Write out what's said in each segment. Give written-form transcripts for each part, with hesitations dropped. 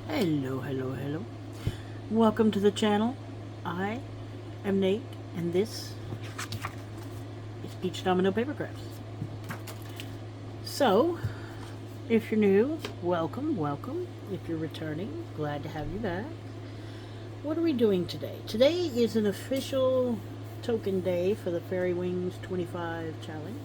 Hello, hello, hello. Welcome to the channel. I am Nate, and this is Peach Domino Paper Crafts. So, if you're new, welcome, welcome. If you're returning, glad to have you back. What are we doing today? Today is an official token day for the Fairy Wings 25 challenge.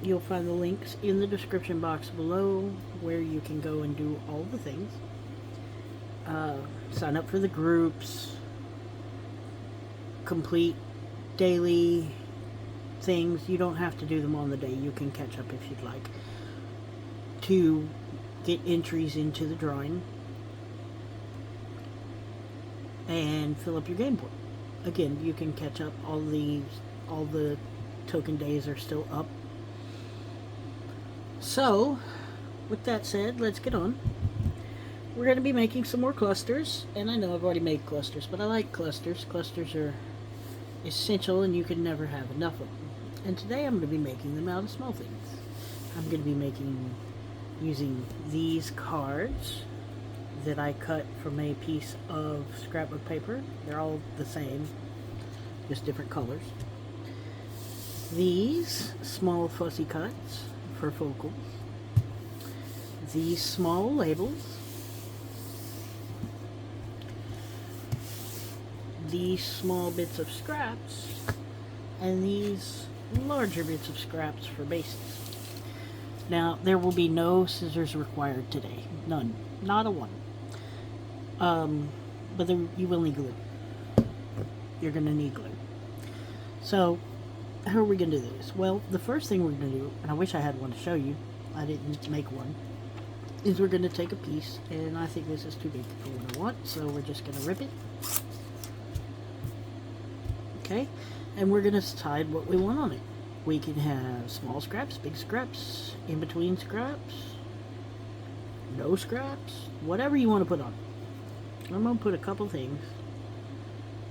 You'll find the links in the description box below where you can go and do all the things. Sign up for the groups, complete daily things. You don't have to do them on the day. You can catch up if you'd like to get entries into the drawing and fill up your game board. Again, you can catch up. All the token days are still up. So, with that said, let's get on. We're going to be making some more clusters, and I know I've already made clusters, but I like clusters. Clusters are essential, and you can never have enough of them. And today I'm going to be making them out of small things. I'm going to be using these cards that I cut from a piece of scrapbook paper. They're all the same, just different colors. These small fussy cuts for focals. These small labels. These small bits of scraps, and these larger bits of scraps for bases. Now, there will be no scissors required today. None. Not a one. But you will need glue. You're going to need glue. So, how are we going to do this? Well, the first thing we're going to do, and I wish I had one to show you, I didn't make one, is we're going to take a piece, and I think this is too big for what I want, so we're just going to rip it. Okay, and we're going to decide what we want on it. We can have small scraps, big scraps, in between scraps, no scraps, whatever you want to put on it. I'm going to put a couple things.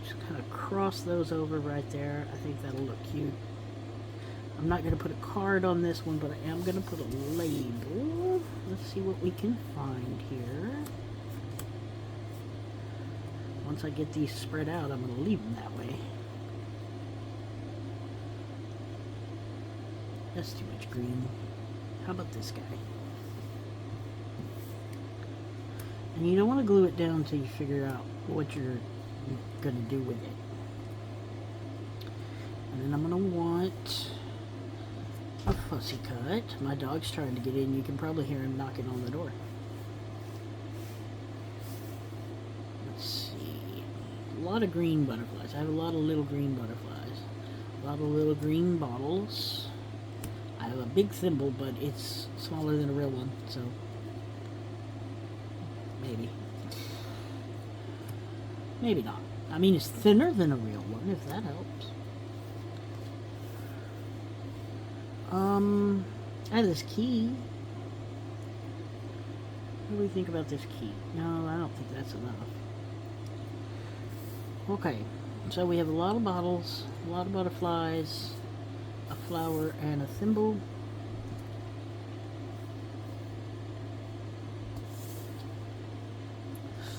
Just kind of cross those over right there. I think that'll look cute. I'm not going to put a card on this one, but I am going to put a label. Let's see what we can find here. Once I get these spread out, I'm going to leave them that way. That's too much green. How about this guy? And you don't want to glue it down until you figure out what you're going to do with it. And then I'm going to want a fussy cut. My dog's trying to get in. You can probably hear him knocking on the door. Let's see. A lot of green butterflies. I have a lot of little green butterflies. A lot of little green bottles. I have a big thimble, but it's smaller than a real one, so maybe not. I mean, it's thinner than a real one, if that helps. I have this key. What do we think about this key? No, I don't think that's enough. Okay, so we have a lot of bottles, a lot of butterflies, a flower, and a thimble.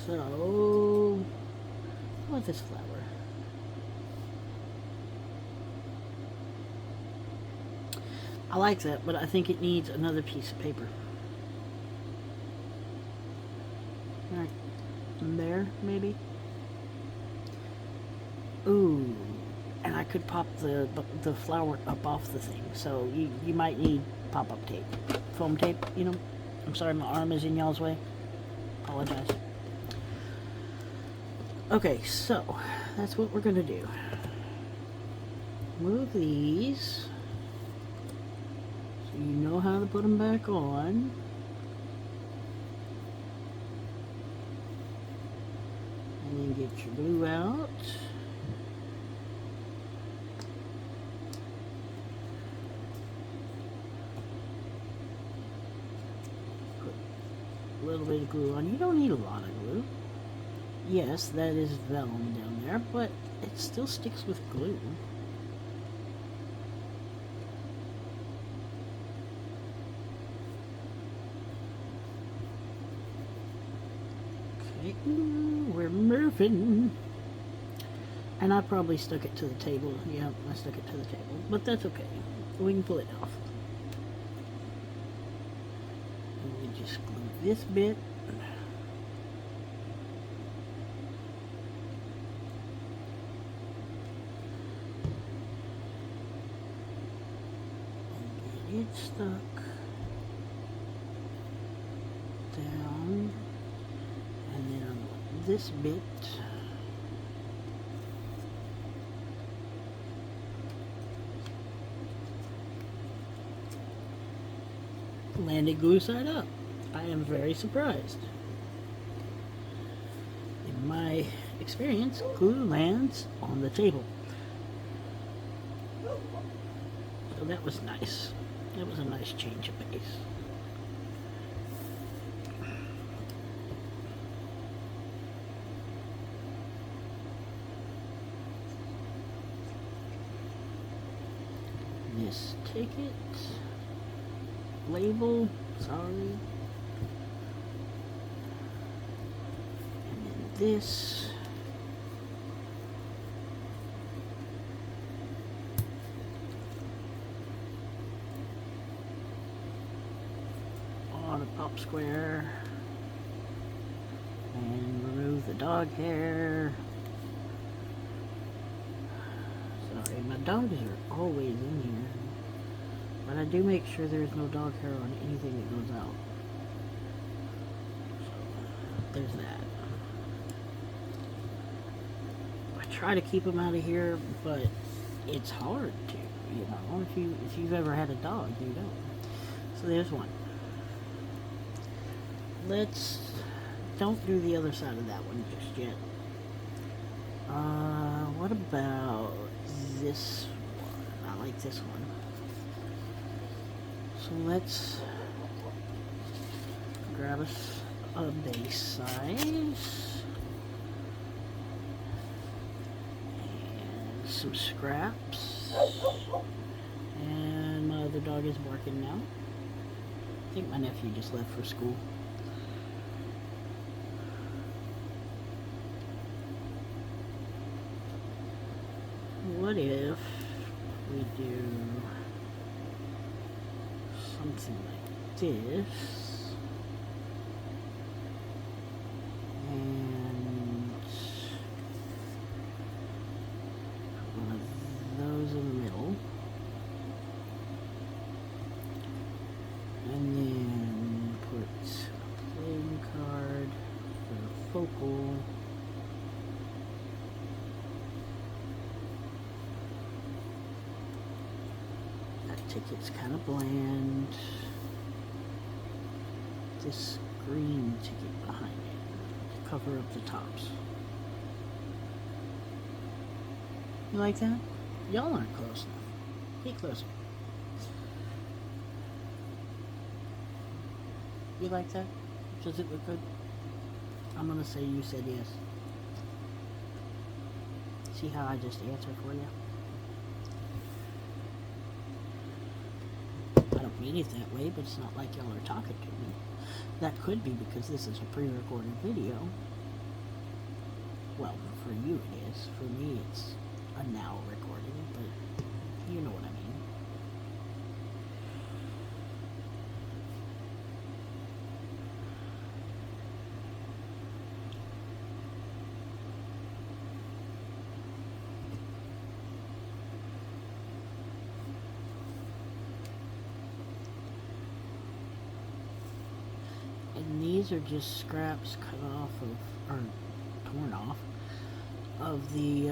So, how about this flower? I like that, but I think it needs another piece of paper. Right there, maybe? Ooh, and I could pop the flower up off the thing, so you might need pop-up tape. Foam tape, you know? I'm sorry my arm is in y'all's way. Apologize. Okay, so that's what we're going to do. Move these so you know how to put them back on. And then get your glue out. Put a little bit of glue on. You don't need a lot of glue. Yes, that is vellum down there, but it still sticks with glue. Alright, we're moving. And I probably stuck it to the table. Yeah, I stuck it to the table. But that's okay. We can pull it off. And we just glue this bit. And get it stuck down. And then on this bit, landed glue side up. I am very surprised. In my experience, glue lands on the table. So that was nice. That was a nice change of pace. This ticket, label, sorry, and then this, on a pop square, and remove the dog hair. Sorry, my dogs are always in here. But I do make sure there's no dog hair on anything that goes out. So, there's that. I try to keep them out of here, but it's hard to, you know. If you've ever had a dog, you know. So there's one. Don't do the other side of that one just yet. What about this one? I like this one. So let's grab us a base size and some scraps. And my other dog is barking now. I think my nephew just left for school. What if we do something like this, and one of those in the middle, and then put a playing card for the focal. Ticket's kind of bland. This green ticket behind it to cover up the tops. You like that? Y'all aren't close enough. Get closer. You like that? Does it look good? I'm gonna say you said yes. See how I just answered for you? I don't mean it that way, but it's not like y'all are talking to me. That could be because this is a pre-recorded video. Well, for you it is. For me it's a now recording, but you know what I mean. And these are just scraps cut off of, or torn off, of the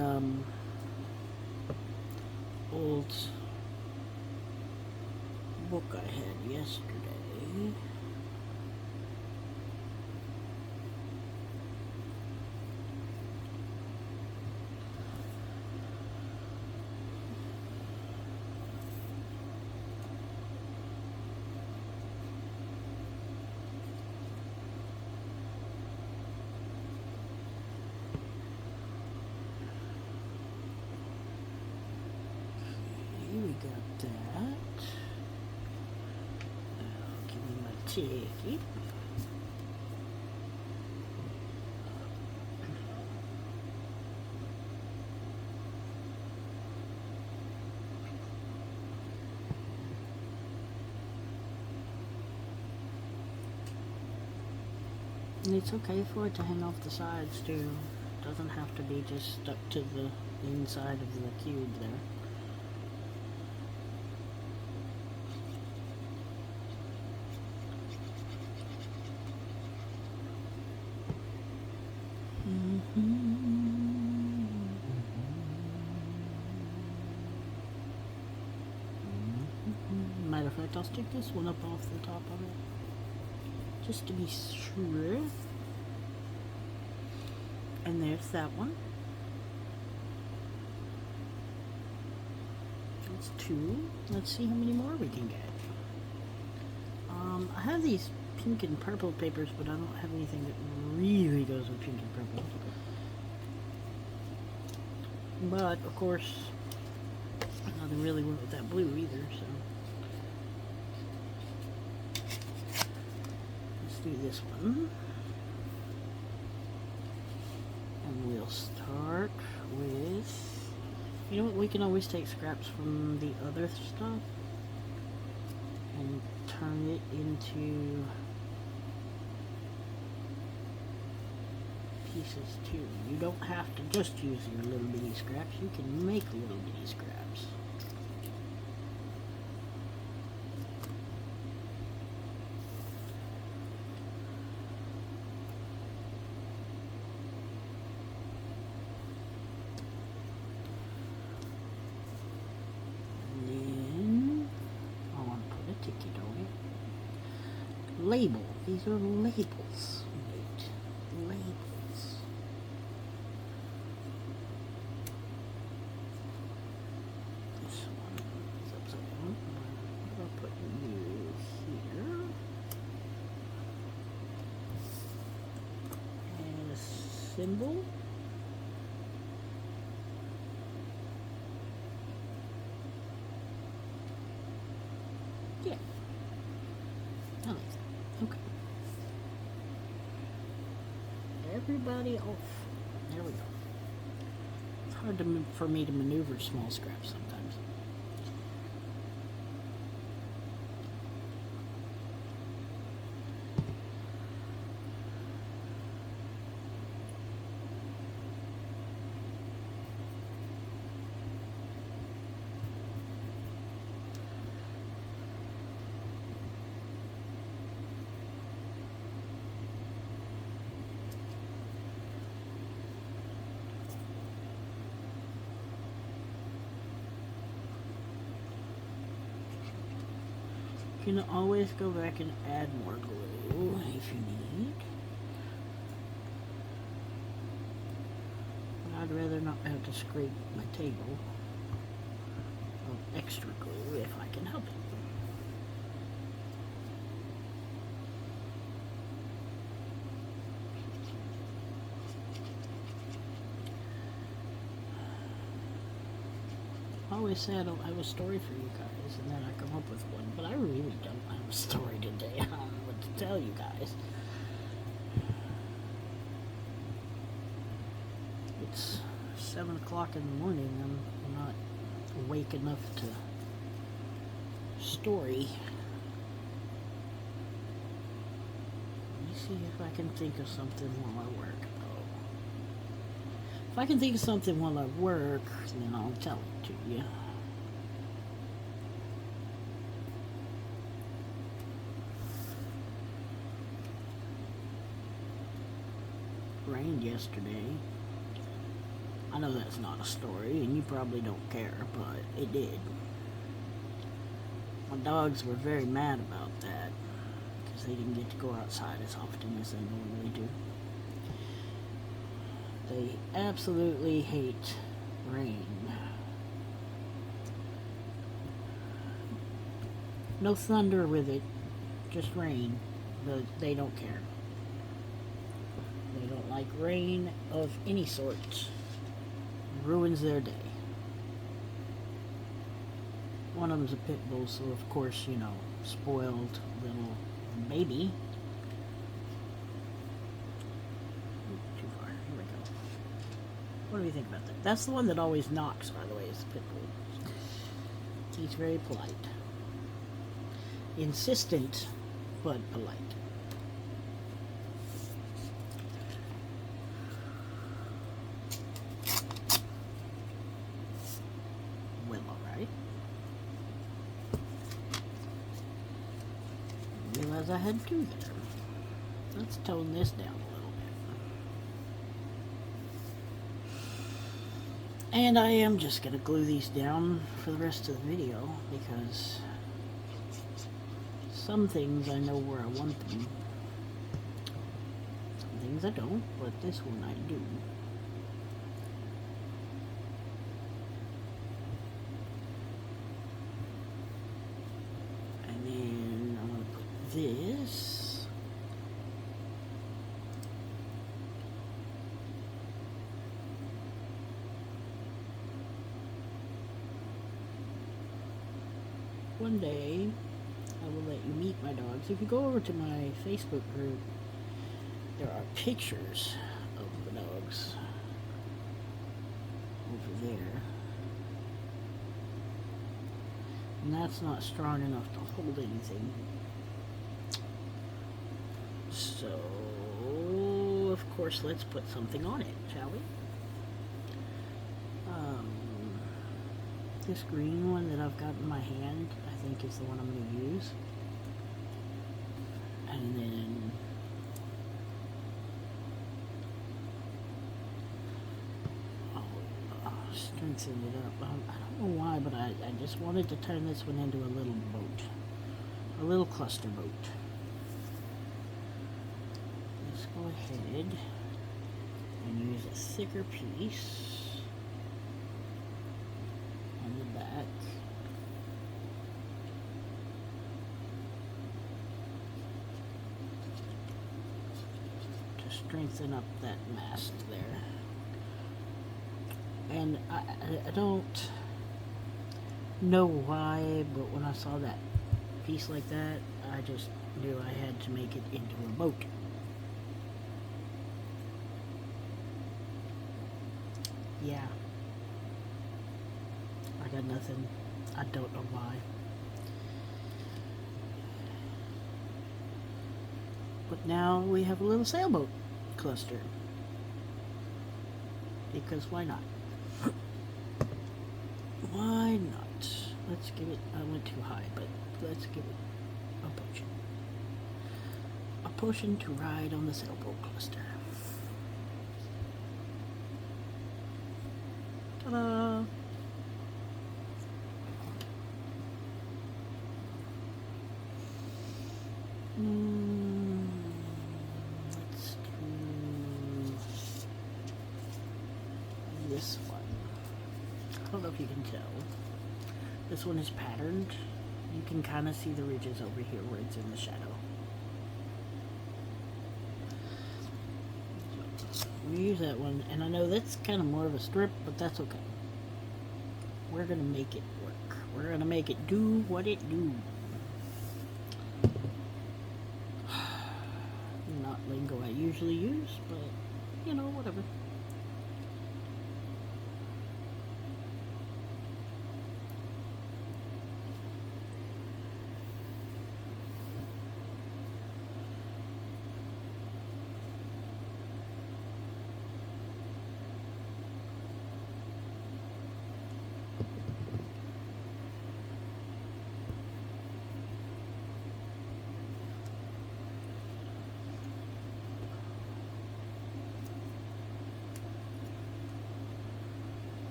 old book I had yesterday. We got that. Now give me my ticket. And it's okay for it to hang off the sides too. It doesn't have to be just stuck to the inside of the cube there. Matter of fact, I'll stick this one up off the top of it, just to be sure. And there's that one. That's 2. Let's see how many more we can get. I have these pink and purple papers, but I don't have anything that really goes with pink and purple. But, of course, nothing really went with that blue either, so. Let's do this one. And we'll start with, you know what, we can always take scraps from the other stuff and turn it into pieces too. You don't have to just use your little bitty scraps, you can make little bitty scraps. Label. These are labels. Wait. Labels. This one is upside down. I'll put you here. And a symbol. Yeah. I like that. Okay. Everybody off. There we go. It's hard for me to maneuver small scraps sometimes. You can always go back and add more glue if you need. But I'd rather not have to scrape my table of extra glue if I can help it. I always say I don't have a story for you guys, and then I come up with one, but I really don't have a story today. I don't know what to tell you guys. It's 7 o'clock in the morning. I'm not awake enough to story. Let me see if I can think of something while I work. If I can think of something while I work, then I'll tell it to you. Rained yesterday. I know that's not a story, and you probably don't care, but it did. My dogs were very mad about that, because they didn't get to go outside as often as they normally do. They absolutely hate rain. No thunder with it, just rain, but they don't care. They don't like rain of any sort. It ruins their day. One of them's a pit bull, so of course, you know, spoiled little baby. What do you think about that? That's the one that always knocks, by the way, is the pit bull. He's very polite. Insistent, but polite. because I had two there. Let's tone this down a little bit. And I am just going to glue these down for the rest of the video because some things I know where I want them. Some things I don't, but this one I do. And then I'm going to put this. One day, I will let you meet my dogs. If you go over to my Facebook group, there are pictures of the dogs over there. And that's not strong enough to hold anything. So, of course, let's put something on it, shall we? This green one that I've got in my hand, I think is the one I'm going to use. And then I'll strengthen it up. I don't know why, but I just wanted to turn this one into a little boat. A little cluster boat. Let's go ahead and use a thicker piece. Back. To strengthen up that mast there. And I don't know why, but when I saw that piece like that, I just knew I had to make it into a boat. Yeah. I got nothing. I don't know why. But now we have a little sailboat cluster. Because why not? Why not? Let's give it, I went too high, but let's give it a potion. A potion to ride on the sailboat cluster. Ta-da! Let's do this one. I don't know if you can tell. This one is patterned. You can kind of see the ridges over here where it's in the shadow. We use that one, and I know that's kind of more of a strip, but that's okay. We're gonna make it work. We're gonna make it do what it do. Not lingo I usually use, but you know, whatever.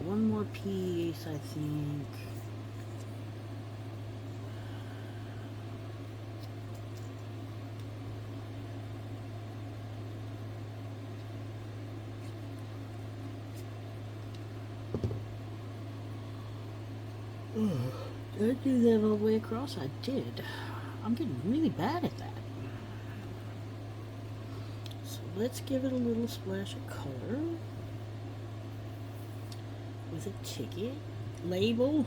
One more piece, I think. Did I do that all the way across? I did. I'm getting really bad at that. So let's give it a little splash of color. With a ticket label.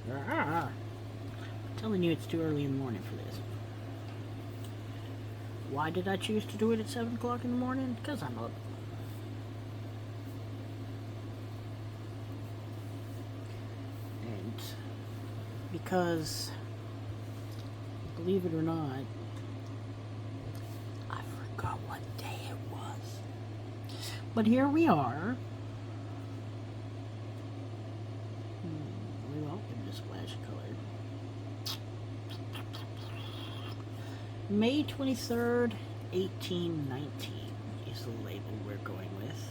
I'm telling you, it's too early in the morning for this. Why did I choose to do it at 7 o'clock in the morning? Because I'm up. And because, believe it or not, I forgot what day But here we are. We won't give it a splash of color. May 23rd, 1819 is the label we're going with.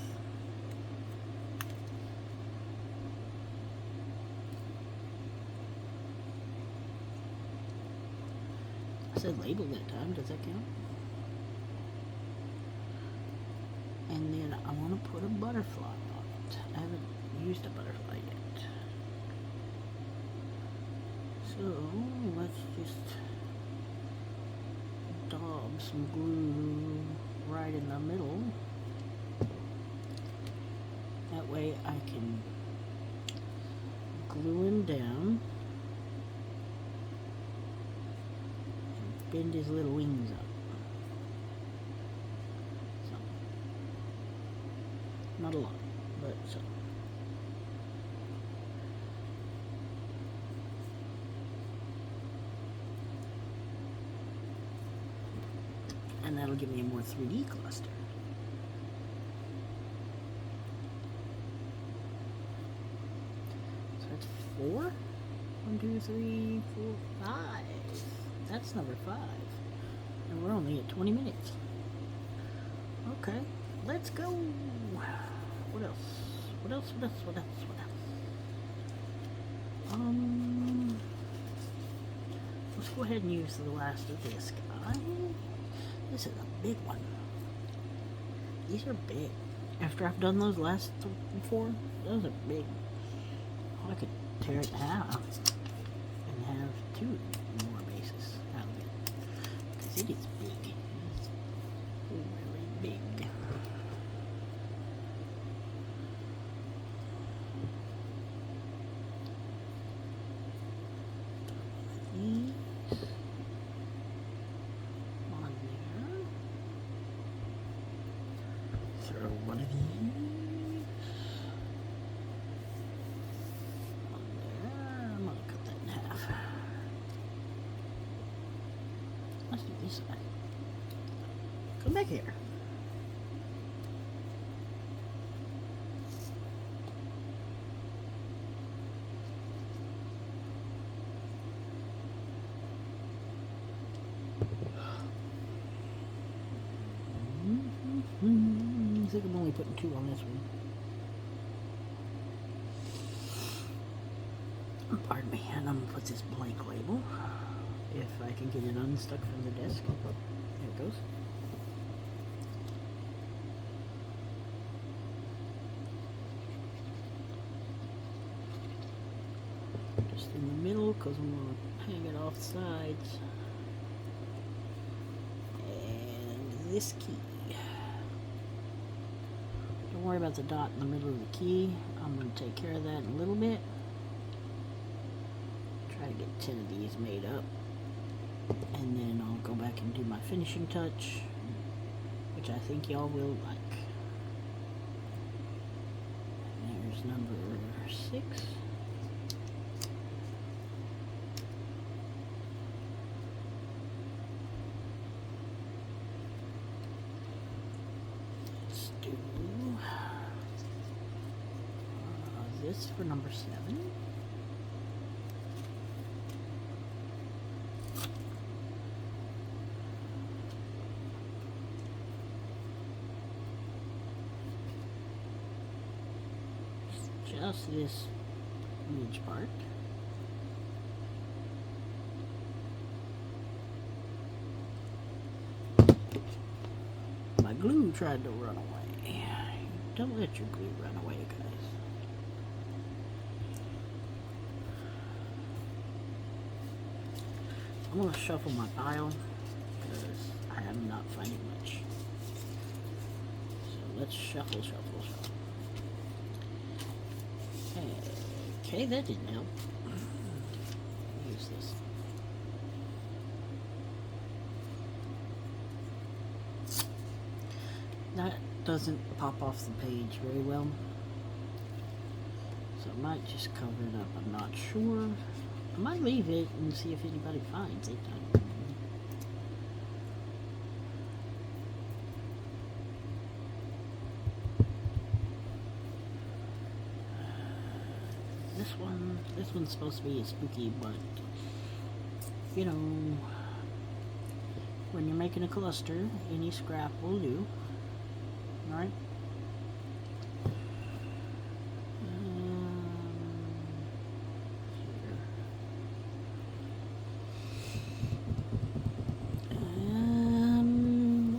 I said label that time, does that count? And then I want to put a butterfly on it. I haven't used a butterfly yet. So let's just daub some glue right in the middle. That way I can glue him down and bend his little wings up. So, not a lot, but so. And that'll give me a more 3D cluster. So that's 4. 1, 2, 3, 4, 5. That's number 5. And we're only at 20 minutes. Okay, let's go. What else? What else? What else? What else? What else? Let's go ahead and use the last of this guy. This is a big one. These are big. After I've done those last 4, those are big. I could tear it in half and have 2 more bases out of it. Because it is big. It's really big. These on there. Throw one of these on there. I'm gonna cut that in half. Let's do this side. Come back here. I think I'm only putting 2 on this one. Pardon me, and I'm gonna put this blank label. If I can get it unstuck from the desk. There it goes. Just in the middle, because I'm gonna hang it off the sides. And this key. Don't worry about the dot in the middle of the key. I'm going to take care of that in a little bit. Try to get 10 of these made up. And then I'll go back and do my finishing touch, which I think y'all will like. There's number 6. This for number 7. Just this ridge part. My glue tried to run away. Don't let your glue run away, guys. I'm going to shuffle my pile because I am not finding much. So let's shuffle. Okay, that didn't help. Use this. That doesn't pop off the page very well. So I might just cover it up. I'm not sure. I might leave it and see if anybody finds it. this one's supposed to be spooky, but you know, when you're making a cluster, any scrap will do. Alright?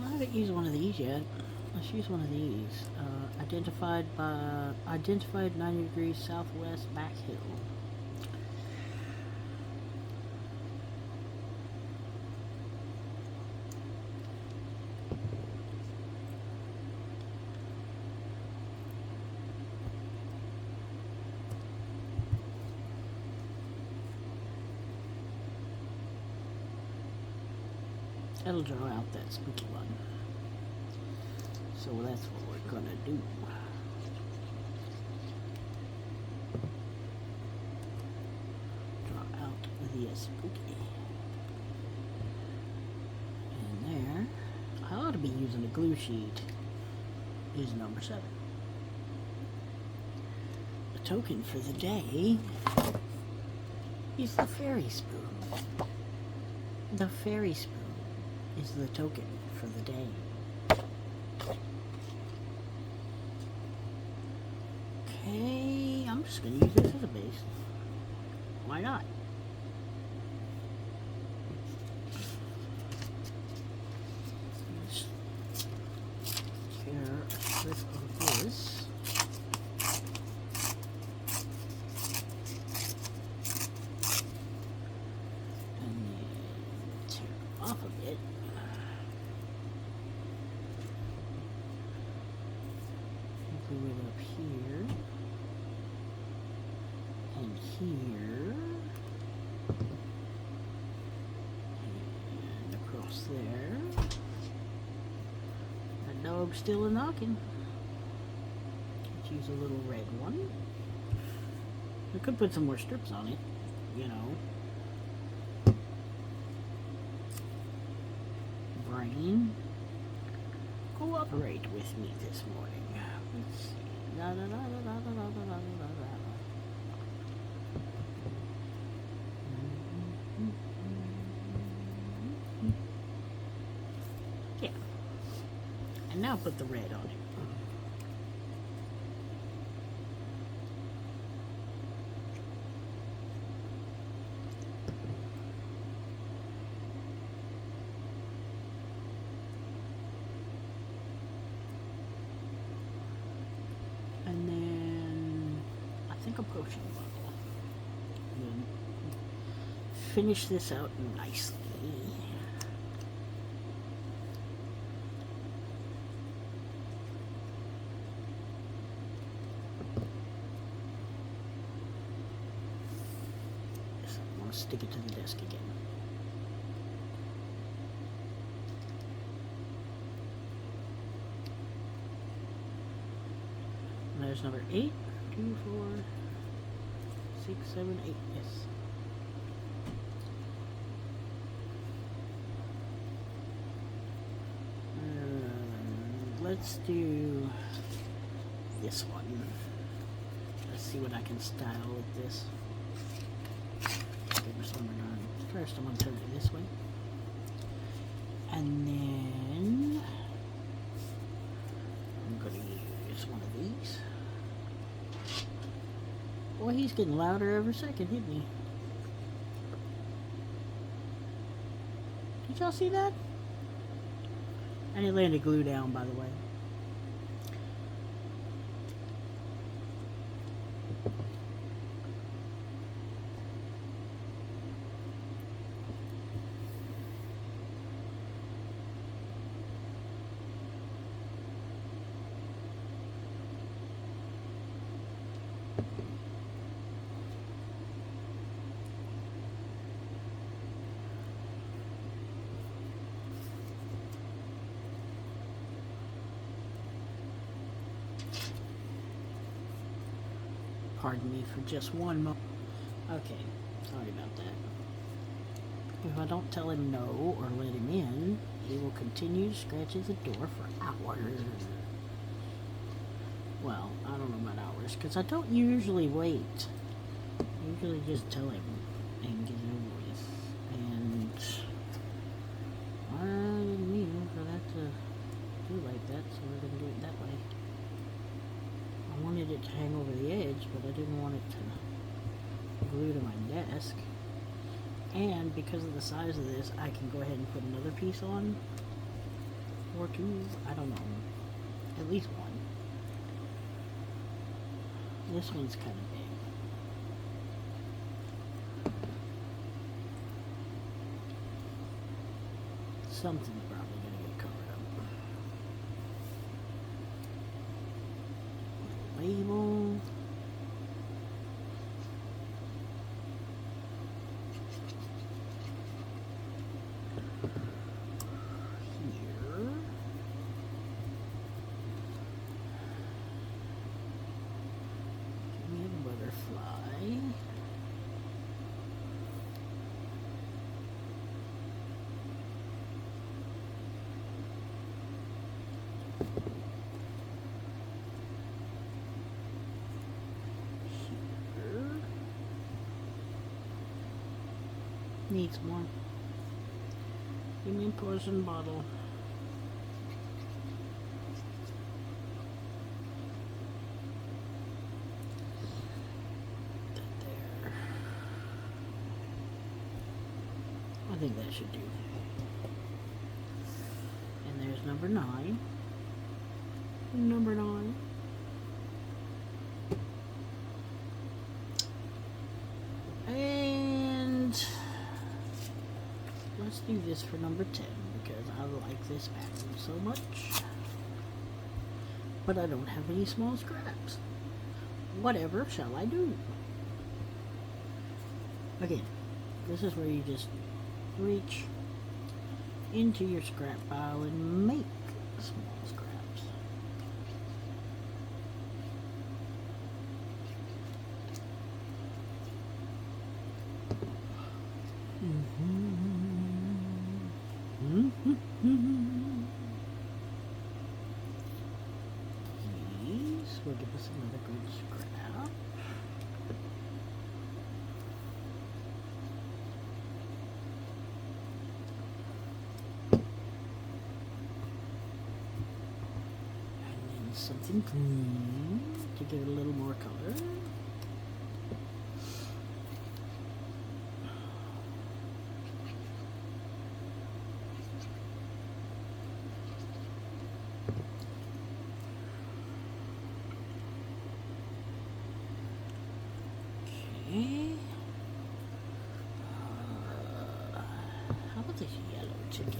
I haven't used one of these yet. Let's use one of these. Identified 90 degrees southwest back hill. That'll draw out that spooky one. So that's what we're gonna do. Draw out the spooky. And there, I ought to be using a glue sheet, is number 7. The token for the day is the fairy spoon. The fairy spoon is the token for the day. Okay, I'm just going to use this as a base. Why not? Let's tear a strip of this. And then tear off a bit. Glue it up here and here and across there. That dog's still a-knocking. Let's use a little red one. We could put some more strips on it, you know. Brain, cooperate with me this morning. Let's see. Da, da, da, da, da, da, da, da, da, da. Yeah. And now put the red on it. And then I think a potion bottle. And then finish this out nicely. I want to stick it to the desk again. There's number 8, 2, 4, 6, 7, 8. Yes. Let's do this one. Let's see what I can style with this. First, I'm going to turn it this way. And then I'm going to use one of these. Boy, he's getting louder every second, isn't he? Did y'all see that? And it landed glue down, by the way. Pardon me for just one moment. Okay, sorry about that. If I don't tell him no or let him in, he will continue to scratch at the door for hours. Well, I don't know about hours, because I don't usually wait Usually just tell him and get it over with. And I didn't mean for that to do like that, so we're going to do it that way. I wanted it to hang over the edge, but I didn't want it to glue to my desk. And because of the size of this, I can go ahead and put another piece on. Or two, I don't know. At least one. This one's kind of big. Something's probably going to get covered up. Label. Here. Give me a butterfly. Needs more. Give me a poison bottle. That there. I think that should do. And there's number 9. Number 9. And let's do this for number 10 because I like this pattern so much. But I don't have any small scraps. Whatever shall I do? Again, this is where you just reach into your scrap pile and make small scraps. These will give us another good scrap. And then something green to give it a little more color. How about this yellow ticket?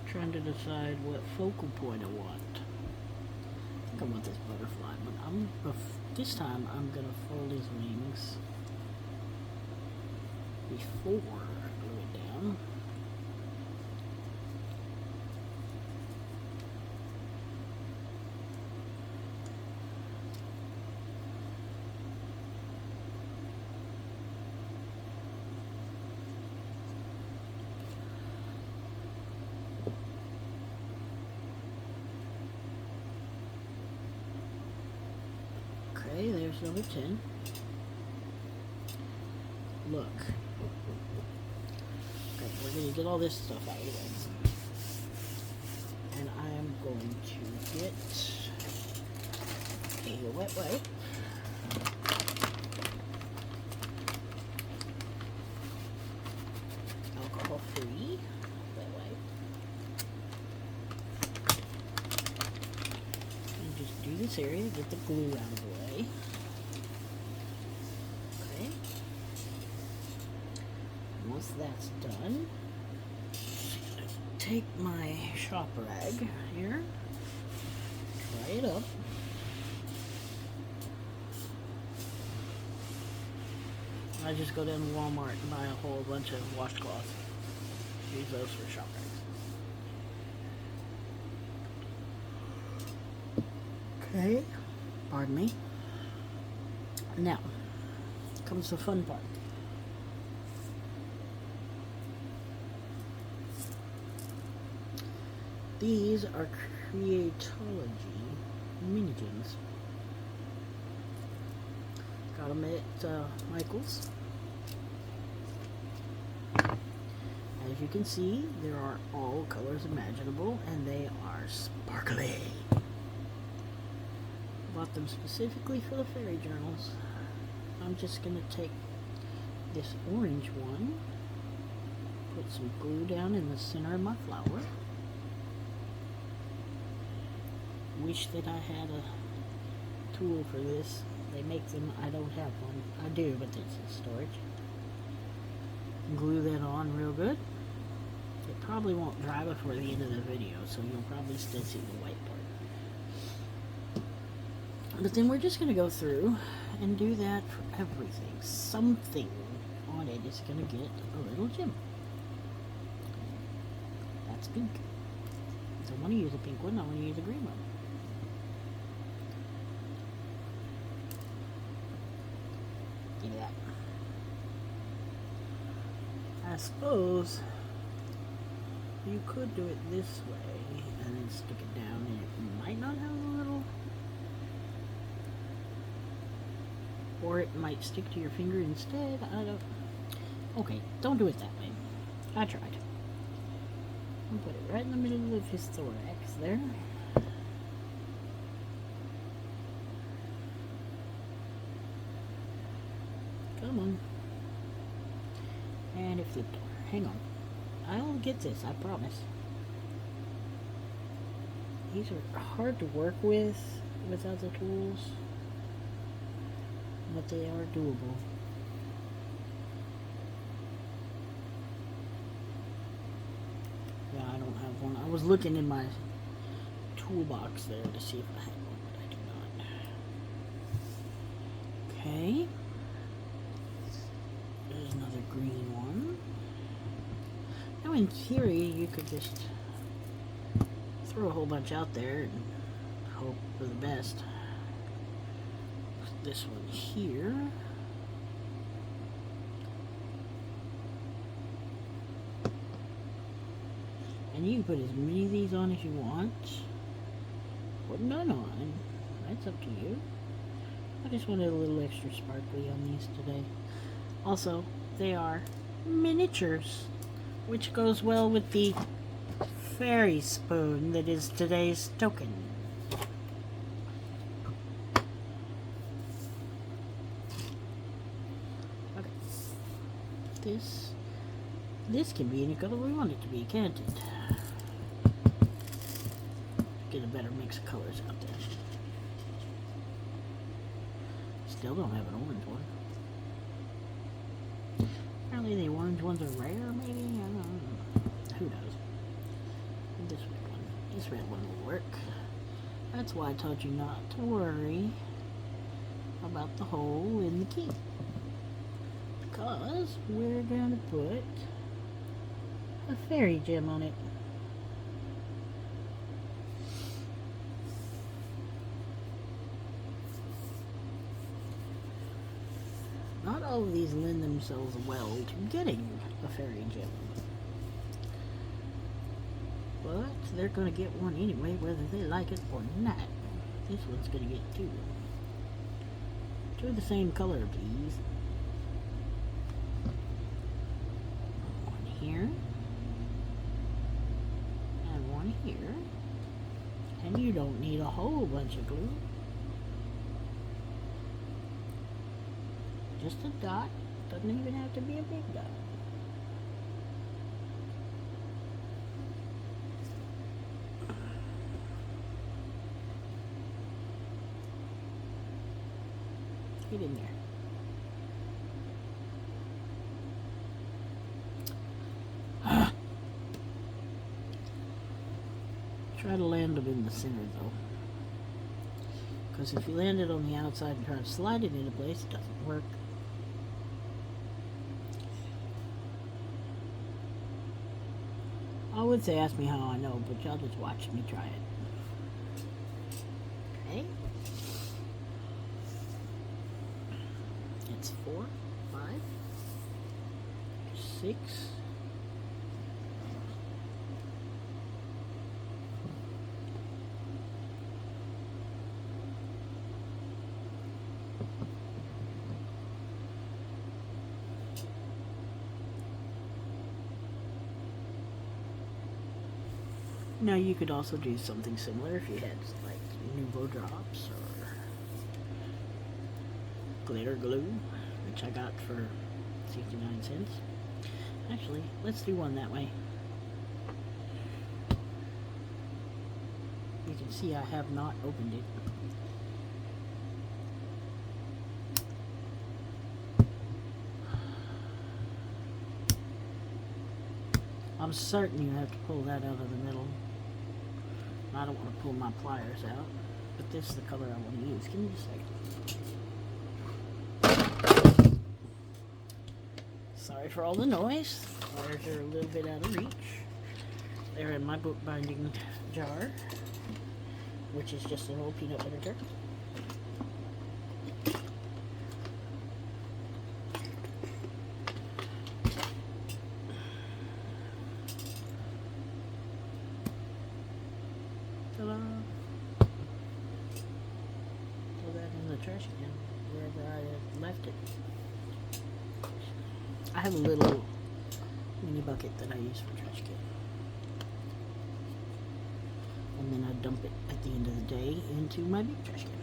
Trying to decide what focal point I want. I think I want this butterfly, but this time I'm gonna fold his wings before I glue it down. Okay, there's number 10. Look. Okay, we're going to get all this stuff out of the way. And I am going to get a wet wipe. Alcohol free wet wipe. And just do this area, get the glue out of the way. Okay. Once that's done, take my shop rag here, try it up. I just go down to Walmart and buy a whole bunch of washcloths. Use those for shop rags. Okay, pardon me. Now comes the fun part. These are Creatology mini gems. Got them at Michael's. As you can see, there are all colors imaginable, and they are sparkly. Bought them specifically for the fairy journals. I'm just going to take this orange one, put some glue down in the center of my flower. Wish that I had a tool for this. They make them. I don't have one. I do, but it's in storage. Glue that on real good. It probably won't dry before the end of the video, so you'll probably still see the white part. But then we're just going to go through and do that for everything. Something on it is going to get a little gem. That's pink. I don't want to use a pink one. I want to use a green one. Give that. I suppose you could do it this way and then stick it down, and it might not have a little, or it might stick to your finger instead. I don't. Okay, don't do it that way. I tried. I'll put it right in the middle of his thorax there. Come on. And it flipped over. Hang on. I'll get this, I promise. These are hard to work with without the tools, but they are doable. Yeah, I don't have one. I was looking in my toolbox there to see if I had one, but I do not. Okay. There's another green one. Now, in theory, you could just throw a whole bunch out there and hope for the best. This one here. And you can put as many of these on as you want. Put none on. That's up to you. I just wanted a little extra sparkly on these today. Also, they are miniatures, which goes well with the fairy spoon that is today's token. Okay. This can be any color we want it to be, can't it? Get a better mix of colors out there. Still don't have an orange one. Apparently the orange ones are rare, maybe? I don't know. Who knows? This red one. This red one will work. That's why I told you not to worry about the hole in the key. Because we're going to put a fairy gem on it. Not all of these lend themselves well to getting a fairy gem. But they're going to get one anyway, whether they like it or not. This one's going to get two. Two of the same color, please. One here. And one here. And you don't need a whole bunch of glue. Just a dot. Doesn't even have to be a big dot. Get in there. Try to land them in the center though. Because if you land it on the outside and try to slide it into place, it doesn't work. I would say ask me how I know, but y'all just watch me try it. Okay? That's 4, 5, 6. Now you could also do something similar if you had like Nuvo drops or glitter glue, which I got for 69 cents. Actually, let's do one that way. You can see I have not opened it. I'm certain you have to pull that out of the middle. I don't want to pull my pliers out, but this is the color I want to use. Give me a second. Sorry for all the noise. Pliers are a little bit out of reach. They're in my bookbinding jar, which is just an old peanut butter jar. Ta-da! Throw that in the trash can, wherever I had left it. I have a little mini bucket that I use for trash can. And then I dump it at the end of the day into my big trash can.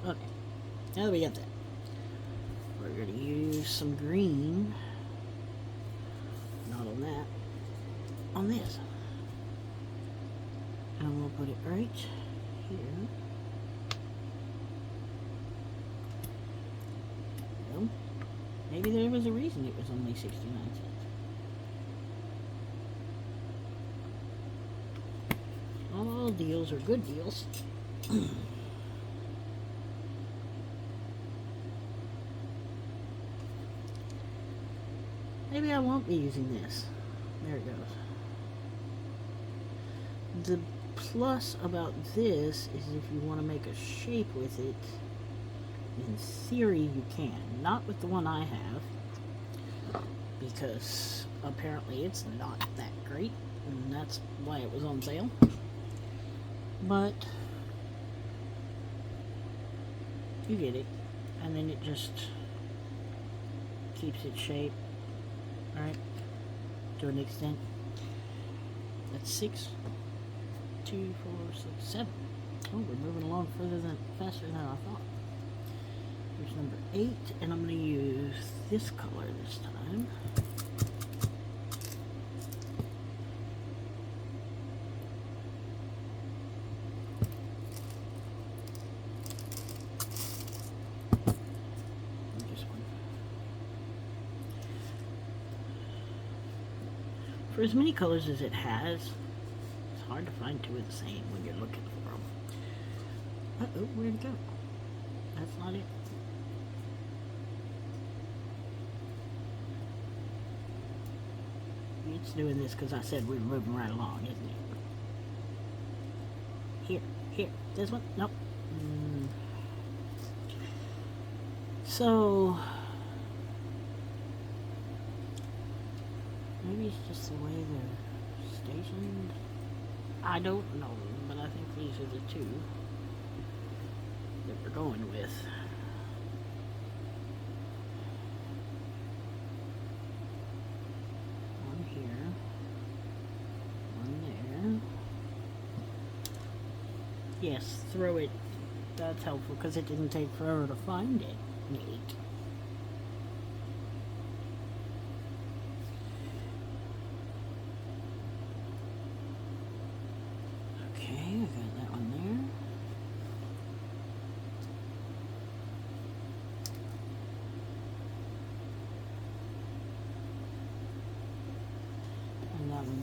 Okay, now that we got that, we're going to use some green, not on that, on this. And we'll put it right here. Well, maybe there was a reason it was only 69 cents. All deals are good deals. Maybe I won't be using this. There it goes. The plus about this is if you want to make a shape with it, in theory you can. Not with the one I have, because apparently it's not that great, and that's why it was on sale. But you get it, and then it just keeps its shape. Alright, to an extent. That's 6, 2, 4, 6, 7. Oh, we're moving along faster than I thought. Here's number 8, and I'm going to use this color this time. For as many colors as it has, it's hard to find two of the same when you're looking for them. Uh-oh, where'd it go? That's not it. It's doing this because I said we were moving right along, isn't it? Here, this one? Nope. So maybe it's just the way they're stationed. I don't know, but I think these are the two that we're going with. One here, one there. Yes, throw it. That's helpful because it didn't take forever to find it. Neat.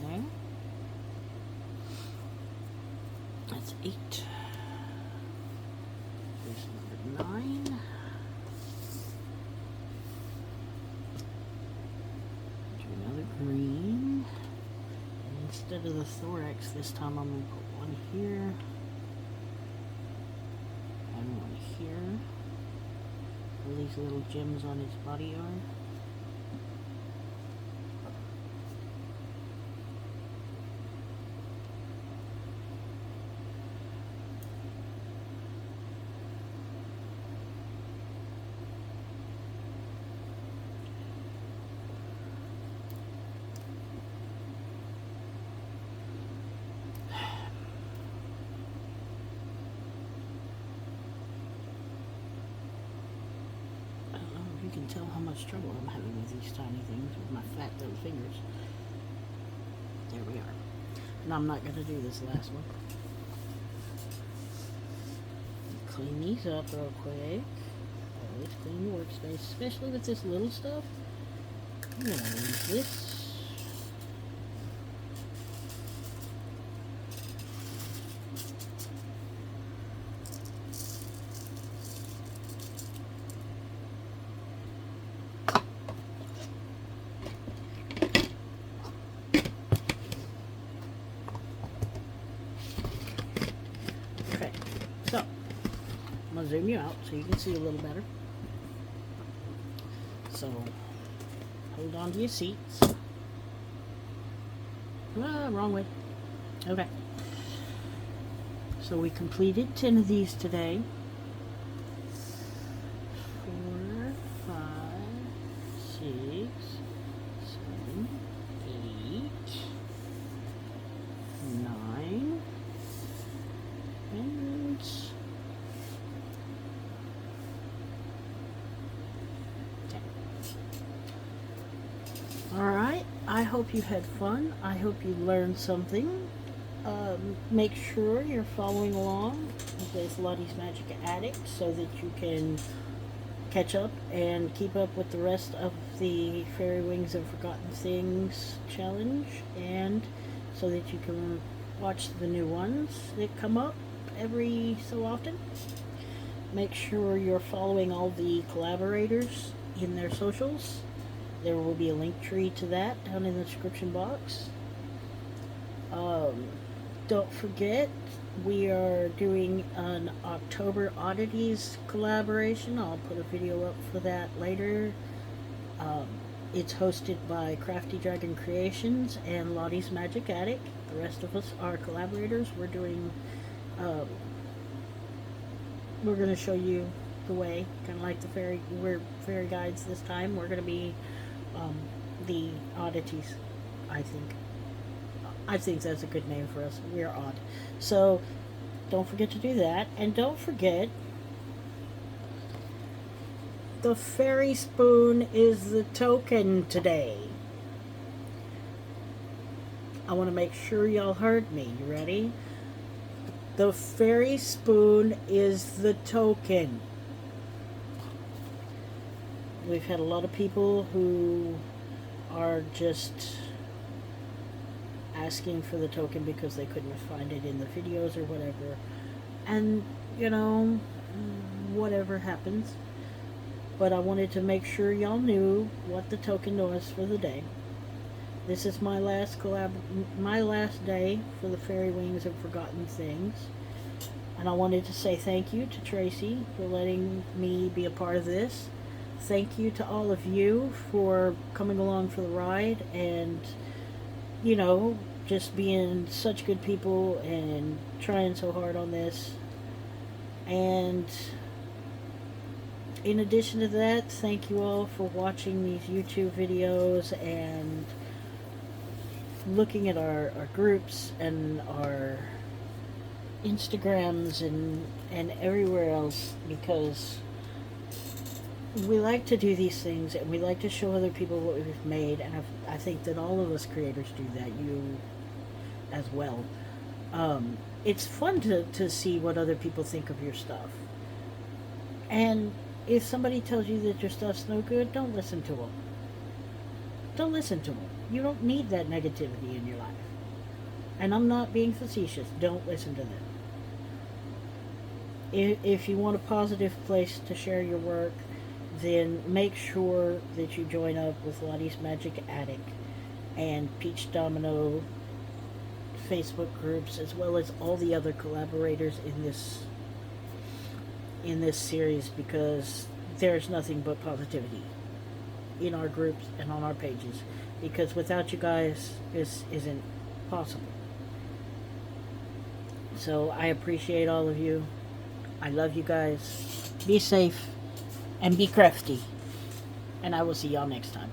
There. That's 8. There's number 9. Do another green. instead of the thorax, this time I'm going to put one here and one here, where these little gems on his body are. You can tell how much trouble I'm having with these tiny things with my fat little fingers. There we are. And I'm not going to do this last one. Clean these up real quick. Always clean your workspace, especially with this little stuff. I'm going to use this. So, I'm going to zoom you out so you can see a little better. So, hold on to your seats. Ah, wrong way. Okay. So we completed 10 of these today. 4, 5, 6, 7, 8, 9, and 10. Alright, I hope you had fun. I hope you learned something. Make sure you're following along with Lottie's Magic Attic so that you can catch up and keep up with the rest of the Fairy Wings of Forgotten Things challenge, and so that you can watch the new ones that come up every so often. Make sure you're following all the collaborators in their socials. There will be a link tree to that down in the description box. Don't forget, we are doing an October Oddities collaboration. I'll put a video up for that later. It's hosted by Crafty Dragon Creations and Lottie's Magic Attic. The rest of us are collaborators. We're doing, we're going to show you the way, kind of like we're fairy guides this time. We're going to be the oddities, I think. I think that's a good name for us. We're odd. So, don't forget to do that. And don't forget, the fairy spoon is the token today. I want to make sure y'all heard me. You ready? The fairy spoon is the token. We've had a lot of people who are just asking for the token because they couldn't find it in the videos or whatever. And, you know, whatever happens. But I wanted to make sure y'all knew what the token was for the day. This is my last day for the Fairy Wings of Forgotten Things. And I wanted to say thank you to Tracy for letting me be a part of this. Thank you to all of you for coming along for the ride and, you know, just being such good people and trying so hard on this. And in addition to that, thank you all for watching these YouTube videos and looking at our groups and our Instagrams and everywhere else, because we like to do these things and we like to show other people what we've made, and I think that all of us creators do that, you as well. It's fun to see what other people think of your stuff. And if somebody tells you that your stuff's no good, don't listen to them. Don't listen to them. You don't need that negativity in your life. And I'm not being facetious. Don't listen to them. If you want a positive place to share your work, then make sure that you join up with Lottie's Magic Attic and Peach Domino Facebook groups, as well as all the other collaborators in this series, because there's nothing but positivity in our groups and on our pages, because without you guys this isn't possible. So I appreciate all of you. I love you guys. Be safe and be crafty, and I will see y'all next time.